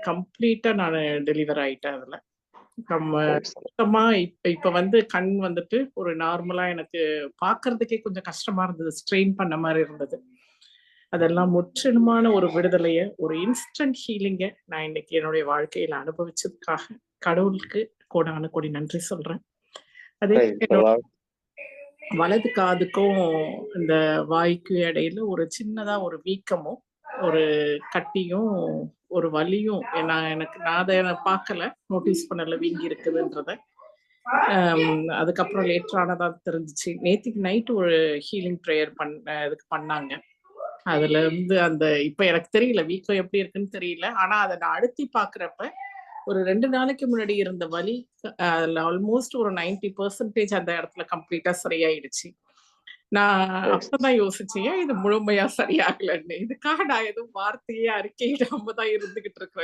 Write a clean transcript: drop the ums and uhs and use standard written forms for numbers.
கம்ப்ளீட்டா நானு டெலிவர் ஆயிட்டேன் அதுல. நம்ம சரி, சரி. சுத்தமா இப்ப இப்ப வந்து கண் வந்துட்டு ஒரு நார்மலா எனக்கு பார்க்கறதுக்கே கொஞ்சம் கஷ்டமா இருந்தது. ஸ்ட்ரெயின் பண்ண மாரி இருந்தது. அதெல்லாம் முற்றிலுமான ஒரு விடுதலைய, ஒரு இன்ஸ்டன்ட் ஹீலிங்க நான் இன்னைக்கு என்னுடைய வாழ்க்கையில அனுபவிச்சதுக்காக கடவுளுக்கு கோடான கோடி நன்றி சொல்றேன். அதே பிரைஸ் தி என்னோட லார்ட். வலது காதுக்கும் இந்த வாய்க்கு இடையில ஒரு சின்னதா ஒரு வீக்கமும், ஒரு கட்டியும், ஒரு வலியும் நான் அத பார்க்கல. நோட்டீஸ் பண்ணல வீங்கி இருக்குதுன்றத. அதுக்கப்புறம் லேட்டர் ஆனா தான் தெரிஞ்சுச்சு. நேத்திக்கு நைட் ஒரு ஹீலிங் பிரேயர் இதுக்கு பண்ணாங்க. அதுலருந்து இப்ப எனக்கு தெரியல. வீக்கம் எப்படி இருக்குன்னு தெரியல. ஆனா அத நான் அழுத்தி பார்க்கிறப்ப, ஒரு 2 நாளைக்கு முன்னாடி இருந்த வலி அதுல ஆல்மோஸ்ட் ஒரு 90% அந்த இடத்துல கம்ப்ளீட்டா சரியாயிடுச்சு. நான் பிரைஸ் அப்பதான் யோசிச்சேன், ஏன் இது முழுமையா சரியாகலன்னு. இதுக்காக நான் எதுவும் வார்த்தையே அறிக்கையிடாம தான் இருந்துகிட்டு இருக்கிறேன்.